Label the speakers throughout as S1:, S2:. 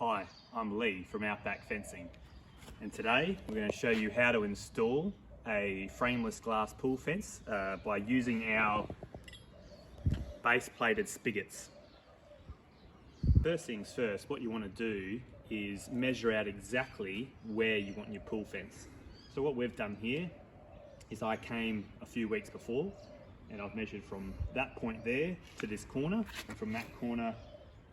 S1: Hi, I'm Lee from Outback Fencing, and today we're going to show you how to install a frameless glass pool fence by using our base plated spigots. First things first, what you want to do is measure out exactly where you want your pool fence. So what we've done here is I came a few weeks before and I've measured from that point there to this corner, and from that corner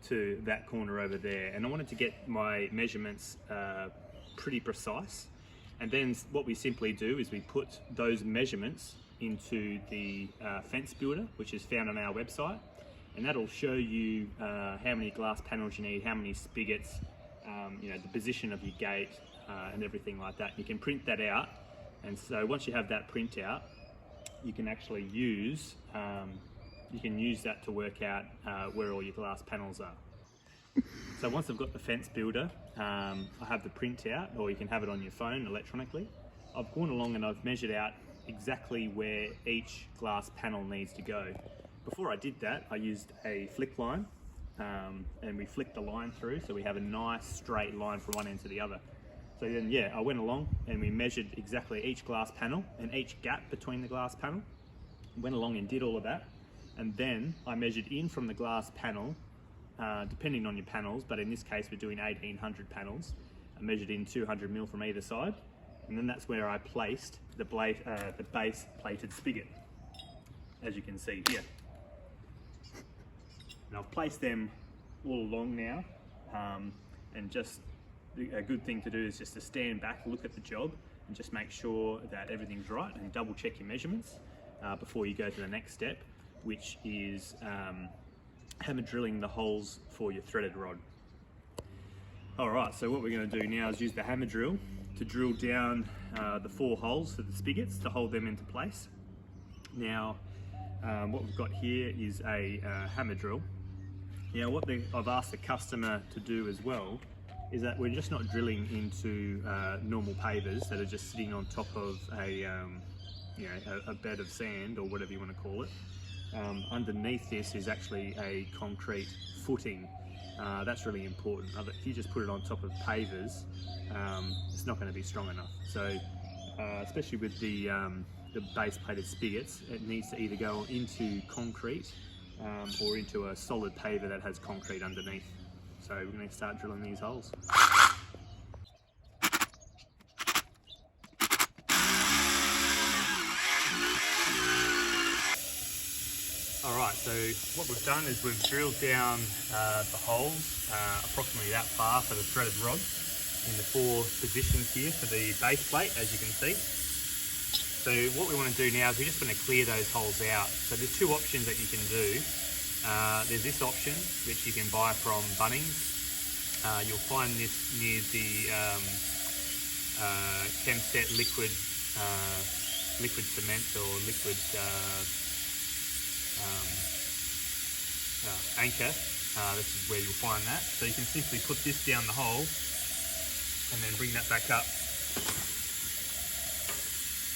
S1: to that corner over there, and I wanted to get my measurements pretty precise. And then what we simply do is we put those measurements into the fence builder, which is found on our website, and that'll show you how many glass panels you need, how many spigots, the position of your gate, and everything like that. You can print that out, and so once you have that print out, you can actually use that to work out where all your glass panels are. So once I've got the fence builder, I have the printout, or you can have it on your phone electronically. I've gone along and I've measured out exactly where each glass panel needs to go. Before I did that, I used a flick line, and we flicked the line through so we have a nice straight line from one end to the other. So then, I went along and we measured exactly each glass panel and each gap between the glass panel. Went along and did all of that, and then I measured in from the glass panel, depending on your panels, but in this case we're doing 1800 panels. I measured in 200 mil from either side, and then that's where I placed the base plated spigot, as you can see here. And I've placed them all along now, and just a good thing to do is just to stand back, look at the job, and just make sure that everything's right, and double check your measurements before you go to the next step, which is hammer drilling the holes for your threaded rod. Alright, so what we're going to do now is use the hammer drill to drill down the 4 holes for the spigots to hold them into place. Now, what we've got here is a hammer drill. Now, what I've asked the customer to do as well is that we're just not drilling into normal pavers that are just sitting on top of a bed of sand, or whatever you want to call it. Underneath this is actually a concrete footing. That's really important. If you just put it on top of pavers, it's not going to be strong enough. So, especially with the base plated spigots, it needs to either go into concrete or into a solid paver that has concrete underneath. So we're going to start drilling these holes. Alright, so what we've done is we've drilled down the holes approximately that far for the threaded rod in the 4 positions here for the base plate, as you can see. So what we want to do now is we're just going to clear those holes out. So there's 2 options that you can do. There's this option, which you can buy from Bunnings. You'll find this near the Chemset liquid cement or liquid anchor. This is where you'll find that. So you can simply put this down the hole and then bring that back up,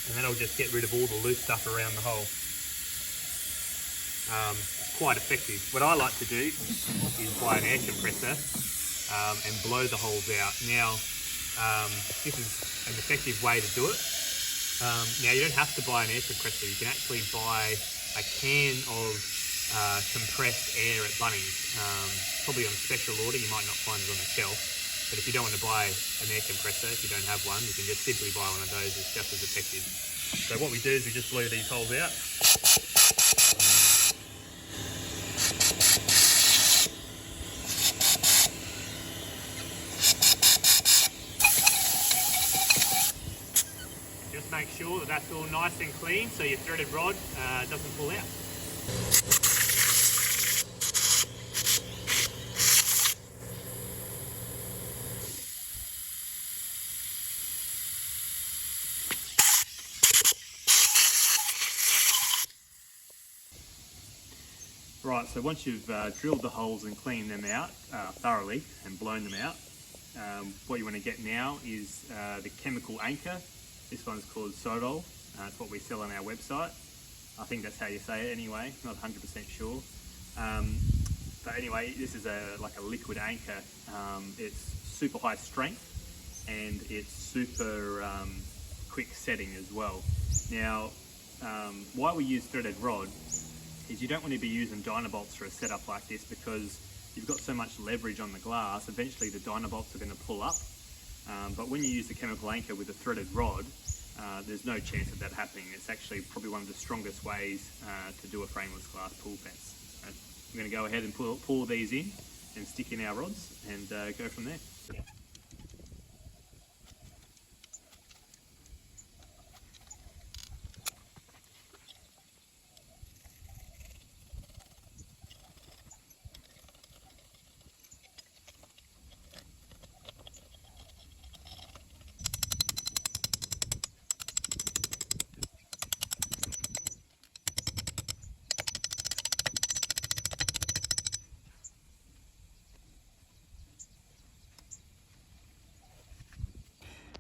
S1: and that'll just get rid of all the loose stuff around the hole. It's quite effective. What I like to do is buy an air compressor and blow the holes out. Now, this is an effective way to do it. Now, you don't have to buy an air compressor. You can actually buy a can of compressed air at Bunnings. Probably on special order, you might not find it on the shelf. But if you don't want to buy an air compressor, if you don't have one, you can just simply buy one of those. It's just as effective. So what we do is we just blow these holes out. Just make sure that that's all nice and clean so your threaded rod doesn't pull out. Right, so once you've drilled the holes and cleaned them out thoroughly and blown them out, what you want to get now is the chemical anchor. This one's called Sodol. It's what we sell on our website. I think that's how you say it anyway, not 100% sure. But anyway, this is like a liquid anchor. It's super high strength and it's super quick setting as well. Now, why we use threaded rod is you don't want to be using Dynabolts for a setup like this, because you've got so much leverage on the glass, eventually the Dynabolts are going to pull up. But when you use the chemical anchor with a threaded rod, there's no chance of that happening. It's actually probably one of the strongest ways to do a frameless glass pool fence. So I'm going to go ahead and pull these in and stick in our rods and go from there.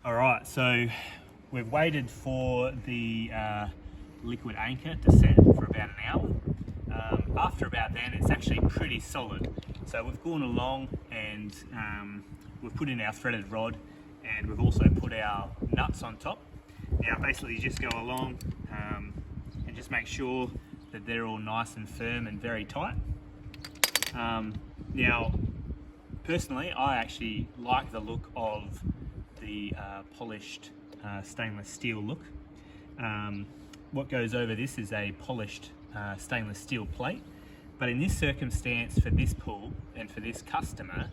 S1: Alright, so we've waited for the liquid anchor to set for about an hour. After about then, it's actually pretty solid. So we've gone along and we've put in our threaded rod, and we've also put our nuts on top. Now basically you just go along and just make sure that they're all nice and firm and very tight. Now personally, I actually like the look of the polished stainless steel look. What goes over this is a polished stainless steel plate, but in this circumstance for this pool and for this customer,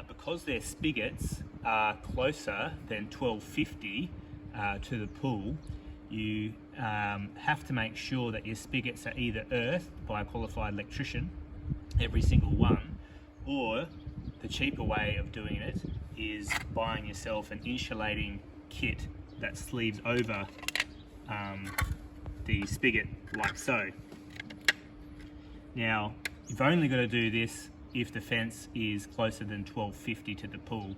S1: because their spigots are closer than 1250 to the pool, you have to make sure that your spigots are either earthed by a qualified electrician, every single one, or the cheaper way of doing it is buying yourself an insulating kit that sleeves over the spigot like so. Now, you've only got to do this if the fence is closer than 1250 to the pool.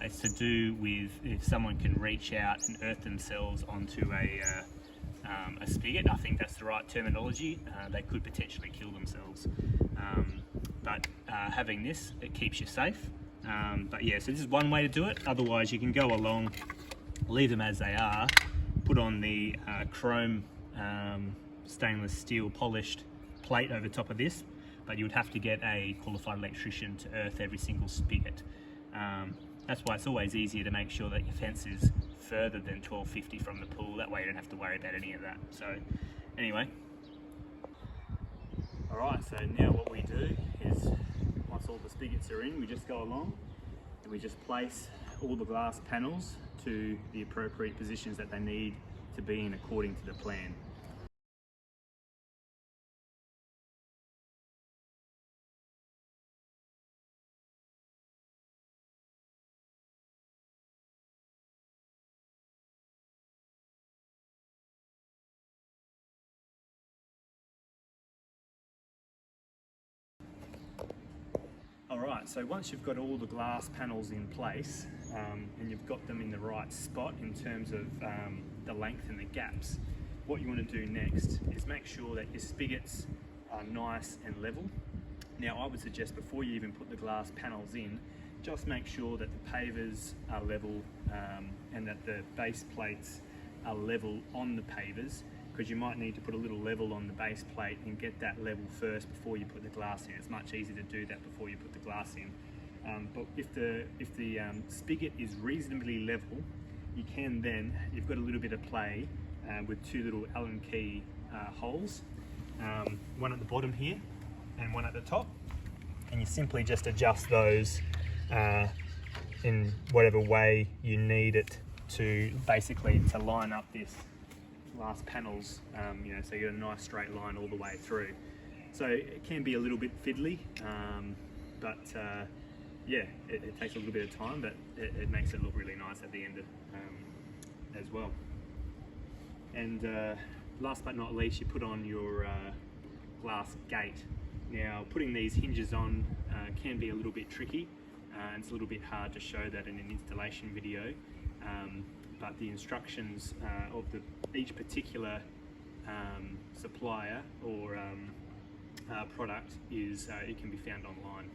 S1: It's to do with if someone can reach out and earth themselves onto a spigot. I think that's the right terminology. They could potentially kill themselves. But having this, it keeps you safe. But yeah, so this is one way to do it. Otherwise, you can go along, leave them as they are, put on the chrome stainless steel polished plate over top of this, but you would have to get a qualified electrician to earth every single spigot. That's why it's always easier to make sure that your fence is further than 1250 from the pool. That way you don't have to worry about any of that. So anyway. Alright, so now what we do is, once all the spigots are in, we just go along and we just place all the glass panels to the appropriate positions that they need to be in according to the plan. Alright, so once you've got all the glass panels in place and you've got them in the right spot in terms of the length and the gaps, what you want to do next is make sure that your spigots are nice and level. Now I would suggest before you even put the glass panels in, just make sure that the pavers are level and that the base plates are level on the pavers, because you might need to put a little level on the base plate and get that level first before you put the glass in. It's much easier to do that before you put the glass in. But if the spigot is reasonably level, you can then, you've got a little bit of play with two little Allen key holes, one at the bottom here and one at the top, and you simply just adjust those in whatever way you need it to, basically to line up this glass panels, you know, so you got a nice straight line all the way through. So it can be a little bit fiddly, but yeah, it takes a little bit of time, but it makes it look really nice at the end as well. And last but not least, you put on your glass gate. Now, putting these hinges on can be a little bit tricky, and it's a little bit hard to show that in an installation video. But the instructions of each particular supplier or product is it can be found online.